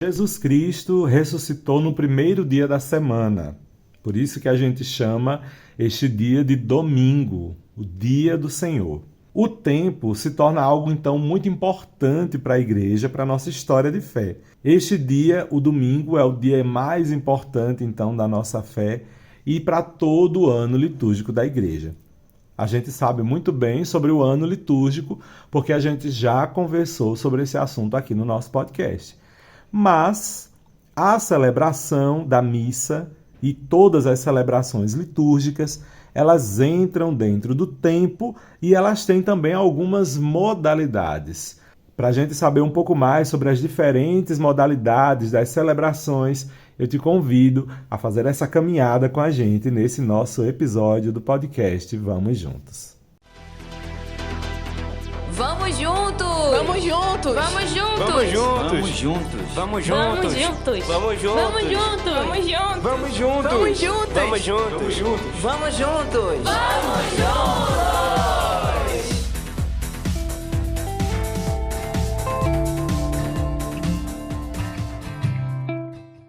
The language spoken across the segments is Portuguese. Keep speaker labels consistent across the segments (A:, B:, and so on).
A: Jesus Cristo ressuscitou no primeiro dia da semana. Por isso que a gente chama este dia de domingo, o dia do Senhor. O tempo se torna algo, então, muito importante para a igreja, para a nossa história de fé. Este dia, o domingo, é o dia mais importante, então, da nossa fé e para todo o ano litúrgico da igreja. A gente sabe muito bem sobre o ano litúrgico, porque a gente já conversou sobre esse assunto aqui no nosso podcast. Mas a celebração da missa e todas as celebrações litúrgicas, elas entram dentro do tempo e elas têm também algumas modalidades. Para a gente saber um pouco mais sobre as diferentes modalidades das celebrações, eu te convido a fazer essa caminhada com a gente nesse nosso episódio do podcast Vamos Juntos.
B: Vamos juntos!
C: Vamos juntos!
B: Vamos juntos!
C: Vamos juntos!
D: Vamos juntos!
C: Vamos
B: Vamos
C: juntos!
B: juntos!
C: Vamos juntos!
B: Vamos juntos!
C: Vamos juntos!
D: Vamos juntos!
C: Vamos juntos!
D: Vamos juntos!
C: Vamos juntos!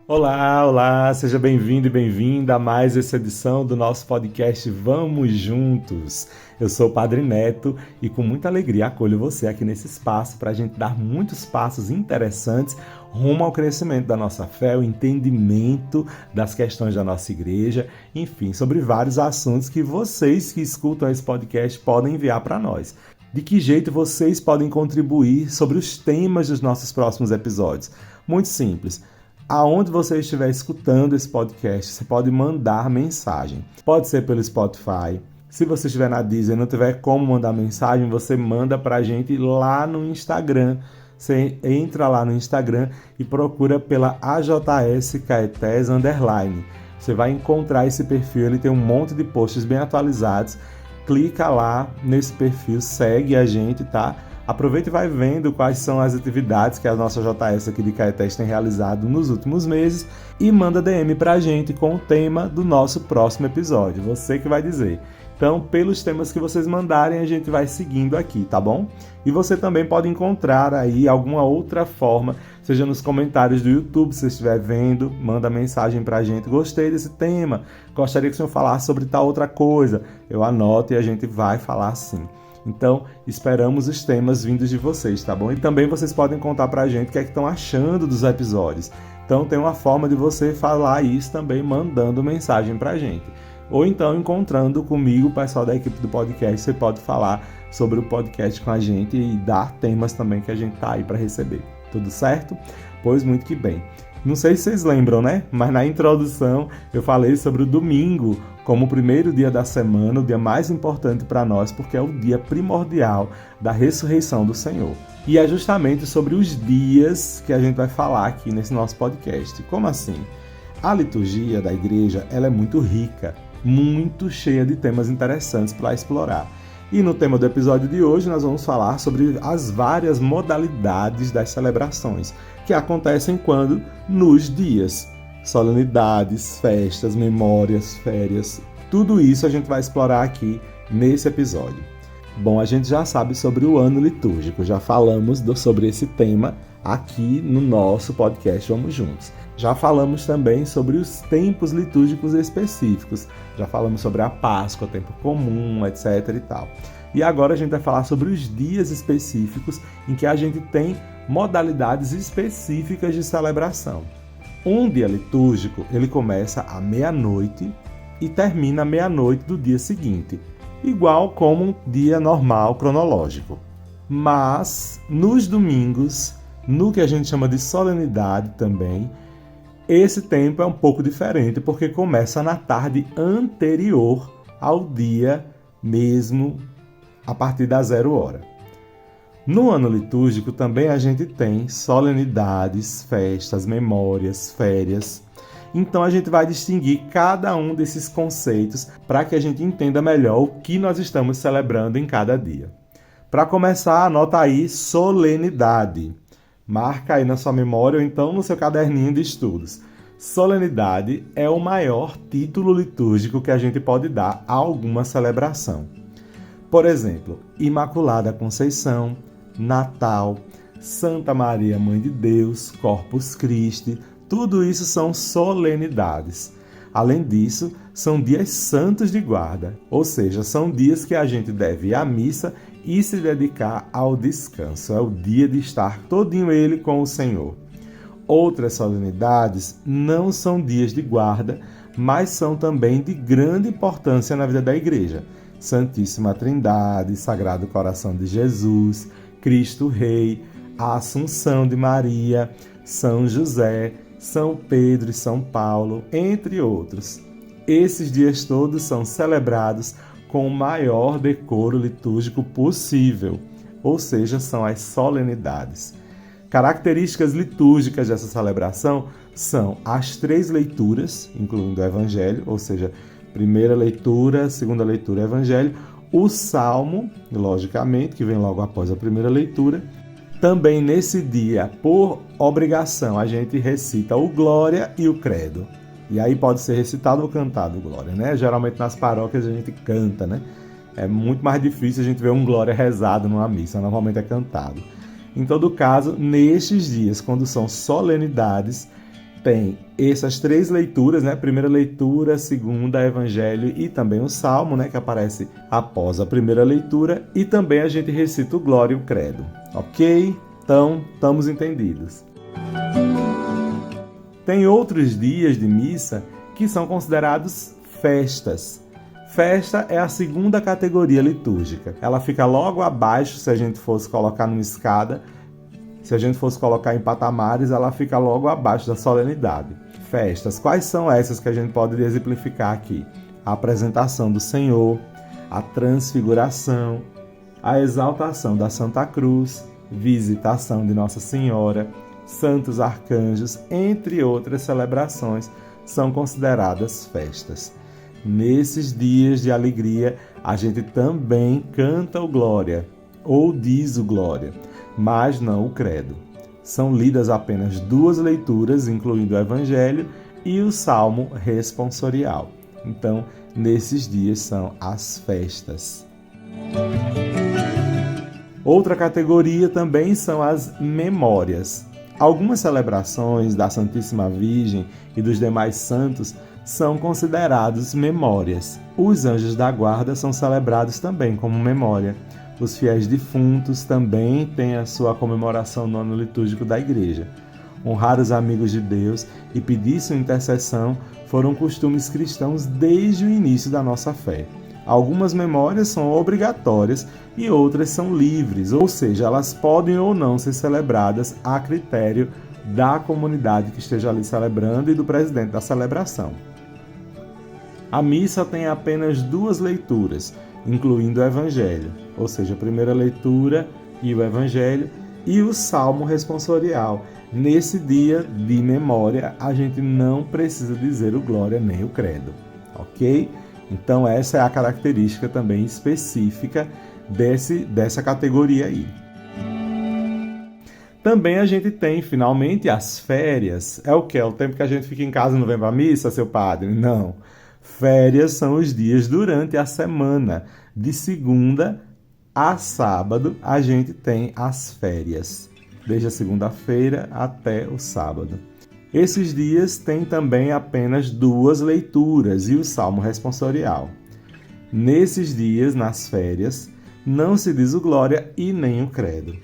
A: Olá, seja bem-vindo e bem-vinda a mais essa edição do nosso podcast Vamos Juntos. Eu sou o Padre Neto e com muita alegria acolho você aqui nesse espaço para a gente dar muitos passos interessantes rumo ao crescimento da nossa fé, o entendimento das questões da nossa igreja, enfim, sobre vários assuntos que vocês que escutam esse podcast podem enviar para nós. De que jeito vocês podem contribuir sobre os temas dos nossos próximos episódios? Muito simples. Aonde você estiver escutando esse podcast, você pode mandar mensagem. Pode ser pelo Spotify. Se você estiver na Deezer e não tiver como mandar mensagem, você manda pra gente lá no Instagram. Você entra lá no Instagram e procura pela AJS Caetés _. Você vai encontrar esse perfil, ele tem um monte de posts bem atualizados. Clica lá nesse perfil, segue a gente, tá? Aproveita e vai vendo quais são as atividades que a nossa JS aqui de Caetés tem realizado nos últimos meses e manda DM pra gente com o tema do nosso próximo episódio. Você que vai dizer. Então, pelos temas que vocês mandarem, a gente vai seguindo aqui, tá bom? E você também pode encontrar aí alguma outra forma, seja nos comentários do YouTube, se você estiver vendo, manda mensagem pra gente. Gostei desse tema, gostaria que o senhor falasse sobre tal outra coisa. Eu anoto e a gente vai falar sim. Então, esperamos os temas vindos de vocês, tá bom? E também vocês podem contar pra gente o que é que estão achando dos episódios. Então, tem uma forma de você falar isso também mandando mensagem pra gente. Ou então, encontrando comigo, o pessoal da equipe do podcast, você pode falar sobre o podcast com a gente e dar temas também que a gente tá aí para receber. Tudo certo? Pois muito que bem. Não sei se vocês lembram, né? Mas na introdução eu falei sobre o domingo como o primeiro dia da semana, o dia mais importante para nós, porque é o dia primordial da ressurreição do Senhor. E é justamente sobre os dias que a gente vai falar aqui nesse nosso podcast. Como assim? A liturgia da igreja, ela é muito rica, muito cheia de temas interessantes para explorar. E no tema do episódio de hoje nós vamos falar sobre as várias modalidades das celebrações, que acontecem quando? Nos dias. Solenidades, festas, memórias, férias, tudo isso a gente vai explorar aqui nesse episódio. Bom, a gente já sabe sobre o ano litúrgico, já falamos sobre esse tema aqui no nosso podcast Vamos Juntos. Já falamos também sobre os tempos litúrgicos específicos, já falamos sobre a Páscoa, tempo comum, etc. e tal. E agora a gente vai falar sobre os dias específicos em que a gente tem modalidades específicas de celebração. Um dia litúrgico, ele começa à meia-noite e termina à meia-noite do dia seguinte, igual como um dia normal cronológico. Mas, nos domingos, no que a gente chama de solenidade também, esse tempo é um pouco diferente, porque começa na tarde anterior ao dia mesmo, a partir da 0h. No ano litúrgico também a gente tem solenidades, festas, memórias, férias. Então a gente vai distinguir cada um desses conceitos para que a gente entenda melhor o que nós estamos celebrando em cada dia. Para começar, anota aí solenidade. Marca aí na sua memória ou então no seu caderninho de estudos. Solenidade é o maior título litúrgico que a gente pode dar a alguma celebração. Por exemplo, Imaculada Conceição, Natal, Santa Maria, Mãe de Deus, Corpus Christi, tudo isso são solenidades. Além disso, são dias santos de guarda, ou seja, são dias que a gente deve ir à missa e se dedicar ao descanso. É o dia de estar todinho ele com o Senhor. Outras solenidades não são dias de guarda, mas são também de grande importância na vida da Igreja. Santíssima Trindade, Sagrado Coração de Jesus, Cristo Rei, a Assunção de Maria, São José, São Pedro e São Paulo, entre outros. Esses dias todos são celebrados com o maior decoro litúrgico possível, ou seja, são as solenidades. Características litúrgicas dessa celebração são as 3 leituras, incluindo o Evangelho, ou seja, primeira leitura, segunda leitura, Evangelho, o Salmo, logicamente, que vem logo após a primeira leitura. Também nesse dia, por obrigação, a gente recita o Glória e o Credo. E aí pode ser recitado ou cantado o Glória, né? Geralmente nas paróquias a gente canta, né? É muito mais difícil a gente ver um Glória rezado numa missa, normalmente é cantado. Em todo caso, nestes dias, quando são solenidades, tem essas 3 leituras, né? Primeira leitura, segunda, Evangelho e também o Salmo, né? Que aparece após a primeira leitura. E também a gente recita o Glória e o Credo. Ok? Então, estamos entendidos. Tem outros dias de missa que são considerados festas. Festa é a segunda categoria litúrgica. Ela fica logo abaixo, se a gente fosse colocar numa escada. Se a gente fosse colocar em patamares, ela fica logo abaixo da solenidade. Festas. Quais são essas que a gente pode exemplificar aqui? A apresentação do Senhor, a transfiguração, a exaltação da Santa Cruz, visitação de Nossa Senhora, santos arcanjos, entre outras celebrações, são consideradas festas. Nesses dias de alegria, a gente também canta o Glória, ou diz o Glória, mas não o Credo. São lidas apenas 2 leituras, incluindo o Evangelho e o Salmo responsorial. Então, nesses dias são as festas. Outra categoria também são as memórias. Algumas celebrações da Santíssima Virgem e dos demais santos são considerados memórias. Os anjos da guarda são celebrados também como memória. Os fiéis defuntos também têm a sua comemoração no ano litúrgico da Igreja. Honrar os amigos de Deus e pedir sua intercessão foram costumes cristãos desde o início da nossa fé. Algumas memórias são obrigatórias e outras são livres, ou seja, elas podem ou não ser celebradas a critério da comunidade que esteja ali celebrando e do presidente da celebração. A missa tem apenas 2 leituras, incluindo o Evangelho, ou seja, a primeira leitura e o Evangelho, e o Salmo responsorial. Nesse dia de memória, a gente não precisa dizer o Glória nem o Credo, ok? Então essa é a característica também específica dessa categoria aí. Também a gente tem, finalmente, as férias. É o quê? É o tempo que a gente fica em casa e não vem para a missa, seu padre? Não. Férias são os dias durante a semana. De segunda a sábado, a gente tem as férias. Desde a segunda-feira até o sábado. Esses dias têm também apenas 2 leituras e o Salmo responsorial. Nesses dias, nas férias, não se diz o Glória e nem o Credo.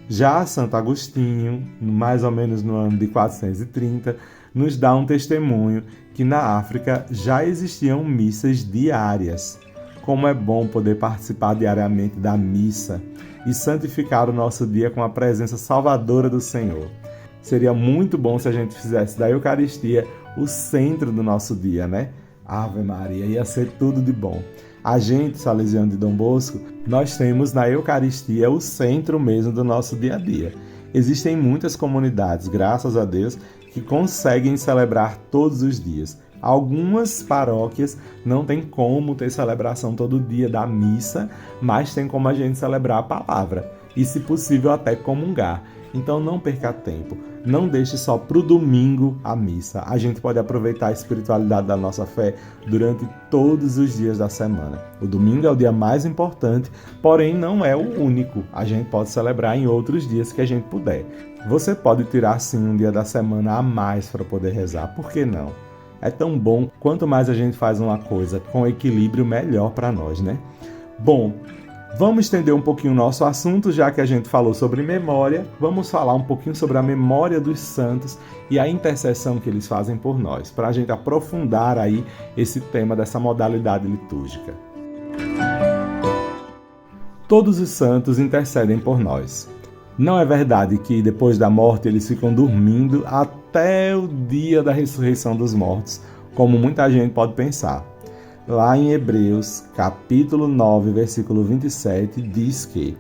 A: Já Santo Agostinho, mais ou menos no ano de 430, nos dá um testemunho que na África já existiam missas diárias. Como é bom poder participar diariamente da missa e santificar o nosso dia com a presença salvadora do Senhor. Seria muito bom se a gente fizesse da Eucaristia o centro do nosso dia, né? Ave Maria, ia ser tudo de bom. A gente, salesiano de Dom Bosco, nós temos na Eucaristia o centro mesmo do nosso dia a dia. Existem muitas comunidades, graças a Deus, que conseguem celebrar todos os dias. Algumas paróquias não tem como ter celebração todo dia da missa, mas tem como a gente celebrar a palavra e, se possível, até comungar. Então não perca tempo. não deixe só para o domingo a missa. A gente pode aproveitar a espiritualidade da nossa fé durante todos os dias da semana. O domingo é o dia mais importante, porém não é o único. A gente pode celebrar em outros dias que a gente puder. Você pode tirar sim um dia da semana a mais para poder rezar, por que não? É tão bom, quanto mais a gente faz uma coisa com equilíbrio, melhor para nós, né? Bom, vamos estender um pouquinho o nosso assunto, já que a gente falou sobre memória, vamos falar um pouquinho sobre a memória dos santos e a intercessão que eles fazem por nós, para a gente aprofundar aí esse tema dessa modalidade litúrgica. Todos os santos intercedem por nós. Não é verdade que depois da morte eles ficam dormindo até o dia da ressurreição dos mortos, como muita gente pode pensar. Lá em Hebreus, capítulo 9, versículo 27, diz que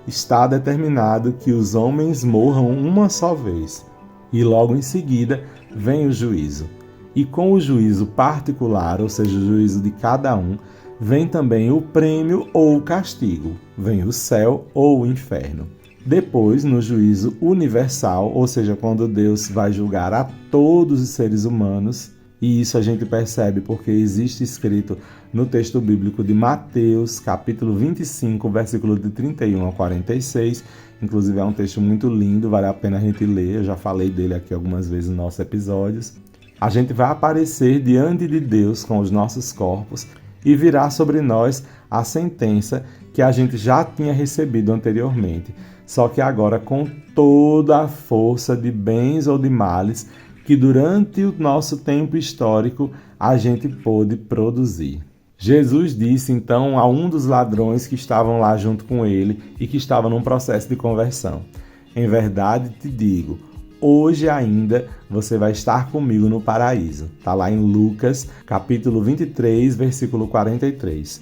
A: está determinado que os homens morram uma só vez, e logo em seguida vem o juízo. E com o juízo particular, ou seja, o juízo de cada um, vem também o prêmio ou o castigo, vem o céu ou o inferno. Depois, no juízo universal, ou seja, quando Deus vai julgar a todos os seres humanos, e isso a gente percebe porque existe escrito no texto bíblico de Mateus, capítulo 25, versículo de 31 a 46. Inclusive é um texto muito lindo, vale a pena a gente ler, eu já falei dele aqui algumas vezes nos nossos episódios. A gente vai aparecer diante de Deus com os nossos corpos e virá sobre nós a sentença que a gente já tinha recebido anteriormente, só que agora com toda a força de bens ou de males que durante o nosso tempo histórico a gente pôde produzir. Jesus disse então a um dos ladrões que estavam lá junto com ele e que estava num processo de conversão: em verdade te digo, hoje ainda você vai estar comigo no paraíso. Está lá em Lucas, capítulo 23, versículo 43.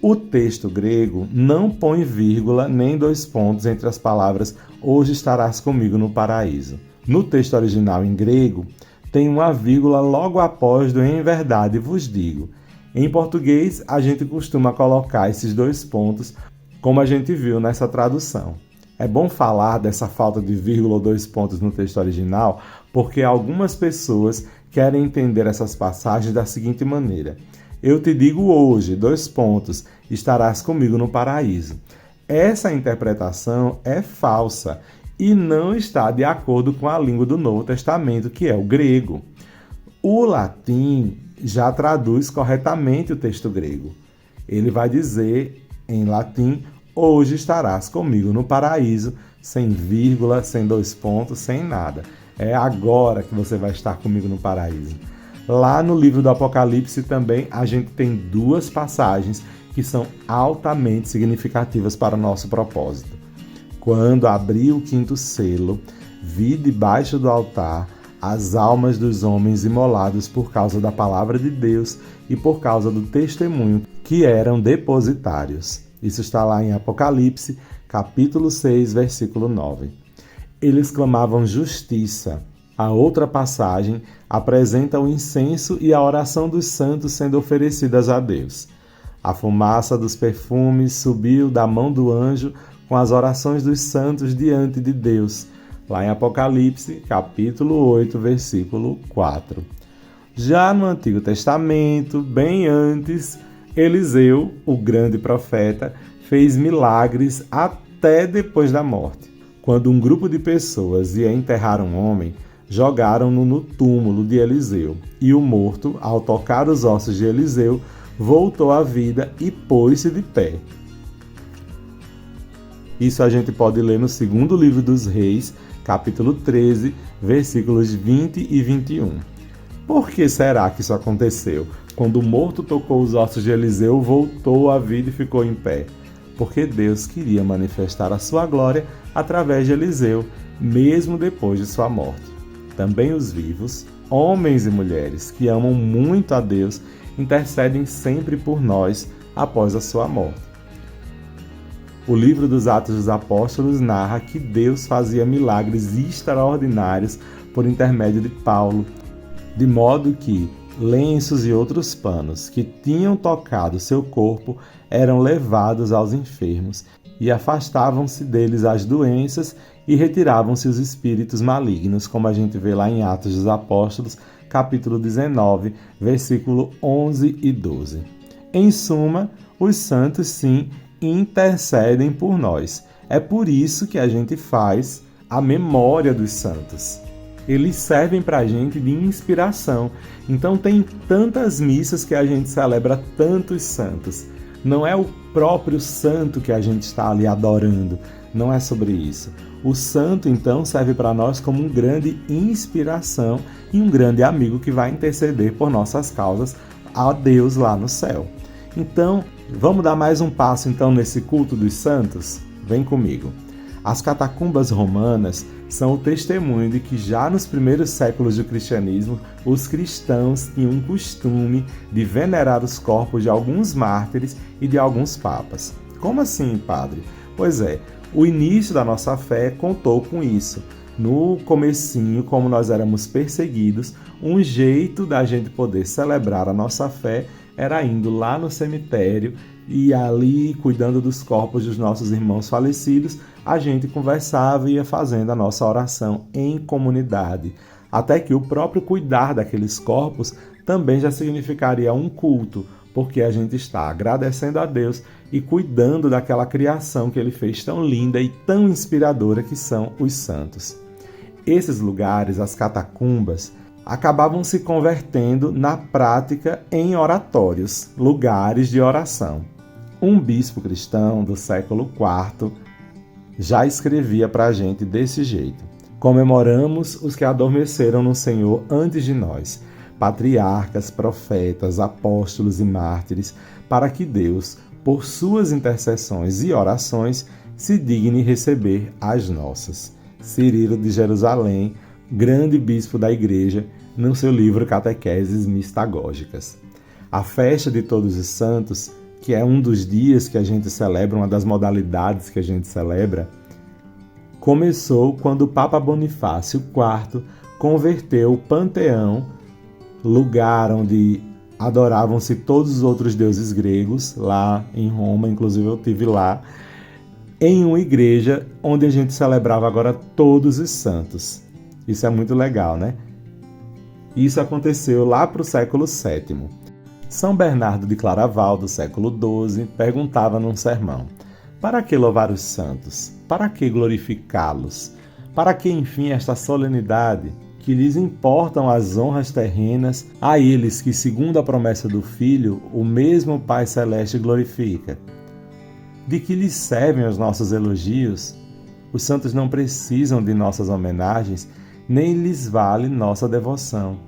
A: O texto grego não põe vírgula nem dois pontos entre as palavras hoje estarás comigo no paraíso. No texto original em grego, tem uma vírgula logo após do em verdade vos digo. Em português, a gente costuma colocar esses dois pontos, como a gente viu nessa tradução. É bom falar dessa falta de vírgula ou dois pontos no texto original, porque algumas pessoas querem entender essas passagens da seguinte maneira: eu te digo hoje, dois pontos, estarás comigo no paraíso. Essa interpretação é falsa e não está de acordo com a língua do Novo Testamento, que é o grego. O latim já traduz corretamente o texto grego. Ele vai dizer em latim: hoje estarás comigo no paraíso, sem vírgula, sem dois pontos, sem nada. É agora que você vai estar comigo no paraíso. Lá no livro do Apocalipse também a gente tem duas passagens que são altamente significativas para o nosso propósito. Quando abri o quinto selo, vi debaixo do altar as almas dos homens imolados por causa da palavra de Deus e por causa do testemunho que eram depositários. Isso está lá em Apocalipse, capítulo 6, versículo 9. Eles clamavam justiça. A outra passagem apresenta o incenso e a oração dos santos sendo oferecidas a Deus. A fumaça dos perfumes subiu da mão do anjo com as orações dos santos diante de Deus, lá em Apocalipse, capítulo 8, versículo 4. Já no Antigo Testamento, bem antes, Eliseu, o grande profeta, fez milagres até depois da morte. Quando um grupo de pessoas ia enterrar um homem, jogaram-no no túmulo de Eliseu, e o morto, ao tocar os ossos de Eliseu, voltou à vida e pôs-se de pé. Isso a gente pode ler no segundo livro dos Reis, capítulo 13, versículos 20 e 21. Por que será que isso aconteceu? Quando o morto tocou os ossos de Eliseu, voltou à vida e ficou em pé. Porque Deus queria manifestar a sua glória através de Eliseu, mesmo depois de sua morte. Também os vivos, homens e mulheres que amam muito a Deus, intercedem sempre por nós após a sua morte. O livro dos Atos dos Apóstolos narra que Deus fazia milagres extraordinários por intermédio de Paulo, de modo que lenços e outros panos que tinham tocado seu corpo eram levados aos enfermos e afastavam-se deles as doenças e retiravam-se os espíritos malignos, como a gente vê lá em Atos dos Apóstolos, capítulo 19, versículo 11 e 12. Em suma, os santos sim intercedem por nós. É por isso que a gente faz a memória dos santos. Eles servem para a gente de inspiração. Então tem tantas missas que a gente celebra tantos santos. Não é o próprio santo que a gente está ali adorando. Não é sobre isso. O santo, então, serve para nós como uma grande inspiração e um grande amigo que vai interceder por nossas causas a Deus lá no céu. Então, vamos dar mais um passo então nesse culto dos santos? Vem comigo. As catacumbas romanas são o testemunho de que já nos primeiros séculos do cristianismo, os cristãos tinham um costume de venerar os corpos de alguns mártires e de alguns papas. Como assim, padre? Pois é, o início da nossa fé contou com isso. No comecinho, como nós éramos perseguidos, um jeito da gente poder celebrar a nossa fé era indo lá no cemitério e ali, cuidando dos corpos dos nossos irmãos falecidos, a gente conversava e ia fazendo a nossa oração em comunidade. Até que o próprio cuidar daqueles corpos também já significaria um culto, porque a gente está agradecendo a Deus e cuidando daquela criação que Ele fez tão linda e tão inspiradora que são os santos. Esses lugares, as catacumbas, acabavam se convertendo na prática em oratórios, lugares de oração. Um bispo cristão do século IV já escrevia para a gente desse jeito: comemoramos os que adormeceram no Senhor antes de nós, patriarcas, profetas, apóstolos e mártires, para que Deus, por suas intercessões e orações, se digne receber as nossas. Cirilo de Jerusalém, grande bispo da Igreja, no seu livro Catequeses Mistagógicas. A festa de Todos os Santos, que é um dos dias que a gente celebra, uma das modalidades que a gente celebra, começou quando o Papa Bonifácio IV converteu o Panteão, lugar onde adoravam-se todos os outros deuses gregos, lá em Roma, inclusive eu estive lá, em uma igreja onde a gente celebrava agora todos os santos. Isso é muito legal, né? Isso aconteceu lá para o século VII. São Bernardo de Claraval, do século XII, perguntava num sermão: para que louvar os santos? Para que glorificá-los? Para que, enfim, esta solenidade? Que lhes importam as honras terrenas a eles que, segundo a promessa do Filho, o mesmo Pai Celeste glorifica. De que lhes servem os nossos elogios? Os santos não precisam de nossas homenagens, nem lhes vale nossa devoção.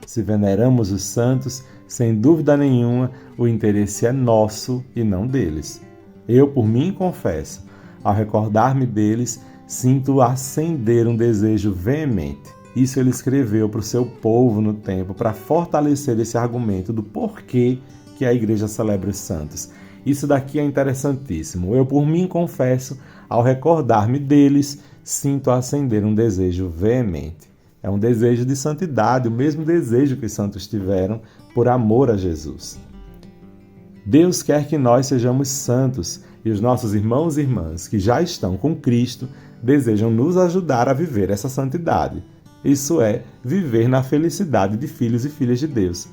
A: Se veneramos os santos, sem dúvida nenhuma, o interesse é nosso e não deles. Eu, por mim, confesso, ao recordar-me deles, sinto acender um desejo veemente. Isso ele escreveu para o seu povo no tempo, para fortalecer esse argumento do porquê que a igreja celebra os santos. Isso daqui é interessantíssimo. Eu, por mim, confesso, ao recordar-me deles, sinto acender um desejo veemente. É um desejo de santidade, o mesmo desejo que os santos tiveram por amor a Jesus. Deus quer que nós sejamos santos e os nossos irmãos e irmãs que já estão com Cristo desejam nos ajudar a viver essa santidade. Isso é, viver na felicidade de filhos e filhas de Deus.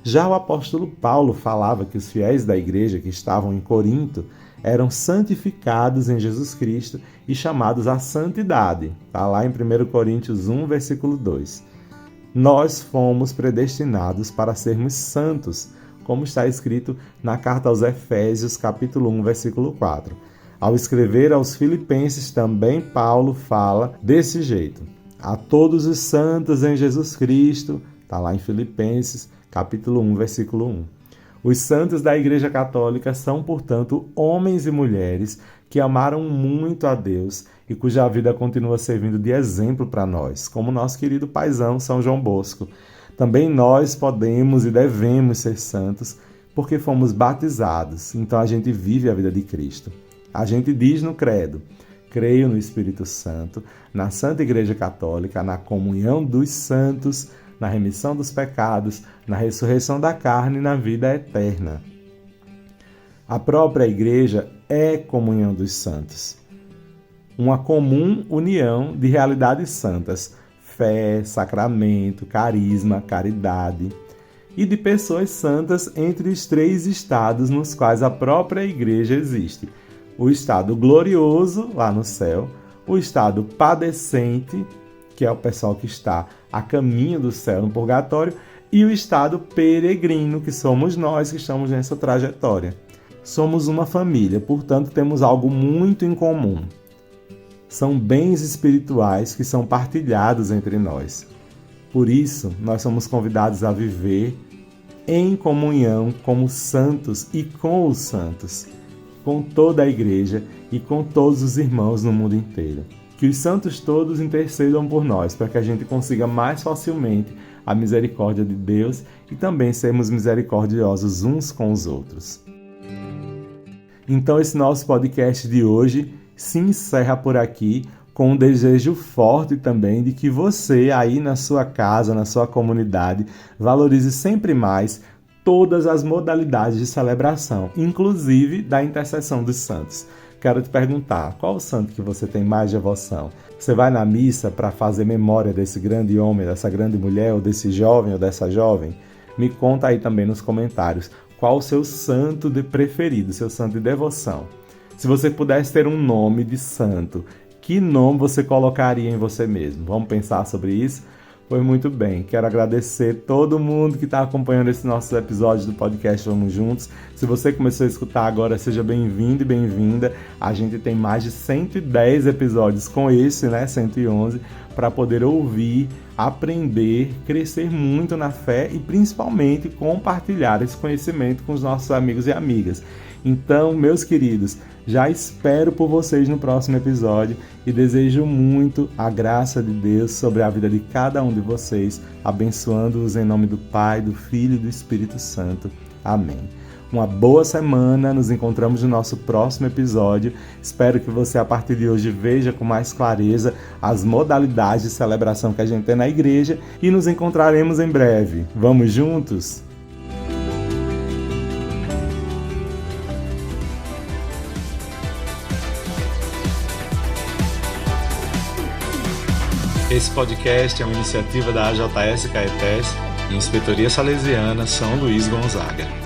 A: Já o apóstolo Paulo falava que os fiéis da igreja que estavam em Corinto eram santificados em Jesus Cristo e chamados à santidade. Está lá em 1 Coríntios 1, versículo 2. Nós fomos predestinados para sermos santos, como está escrito na carta aos Efésios, capítulo 1, versículo 4. Ao escrever aos Filipenses, também Paulo fala desse jeito: a todos os santos em Jesus Cristo, está lá em Filipenses, capítulo 1, versículo 1. Os santos da Igreja Católica são, portanto, homens e mulheres que amaram muito a Deus e cuja vida continua servindo de exemplo para nós, como nosso querido paizão São João Bosco. Também nós podemos e devemos ser santos porque fomos batizados, então a gente vive a vida de Cristo. A gente diz no credo: creio no Espírito Santo, na Santa Igreja Católica, na comunhão dos santos, na remissão dos pecados, na ressurreição da carne e na vida eterna. A própria Igreja é comunhão dos santos. uma comum união de realidades santas, fé, sacramento, carisma, caridade, e de pessoas santas entre os 3 estados nos quais a própria igreja existe. O estado glorioso, lá no céu, o estado padecente, que é o pessoal que está a caminho do céu no purgatório, e o estado peregrino, que somos nós que estamos nessa trajetória. Somos uma família, portanto temos algo muito em comum. São bens espirituais que são partilhados entre nós. Por isso, nós somos convidados a viver em comunhão como santos e com os santos, com toda a igreja e com todos os irmãos no mundo inteiro. Que os santos todos intercedam por nós, para que a gente consiga mais facilmente a misericórdia de Deus e também sermos misericordiosos uns com os outros. Então esse nosso podcast de hoje se encerra por aqui com um desejo forte também de que você aí na sua casa, na sua comunidade, valorize sempre mais todas as modalidades de celebração, inclusive da intercessão dos santos. Quero te perguntar, qual o santo que você tem mais devoção? Você vai na missa para fazer memória desse grande homem, dessa grande mulher, ou desse jovem ou dessa jovem? Me conta aí também nos comentários qual o seu santo preferido, seu santo de devoção. Se você pudesse ter um nome de santo, que nome você colocaria em você mesmo? Vamos pensar sobre isso? Pois muito bem, quero agradecer todo mundo que está acompanhando esse nosso episódio do podcast Vamos Juntos. Se você começou a escutar agora, seja bem-vindo e bem-vinda. A gente tem mais de 110 episódios com esse, 111, para poder ouvir, aprender, crescer muito na fé e principalmente compartilhar esse conhecimento com os nossos amigos e amigas. Então, meus queridos, já espero por vocês no próximo episódio e desejo muito a graça de Deus sobre a vida de cada um de vocês, abençoando-os em nome do Pai, do Filho e do Espírito Santo. Amém. Uma boa semana, nos encontramos no nosso próximo episódio. Espero que você, a partir de hoje, veja com mais clareza as modalidades de celebração que a gente tem na igreja e nos encontraremos em breve. Vamos juntos? Esse podcast é uma iniciativa da AJS Caetés e Inspetoria Salesiana São Luís Gonzaga.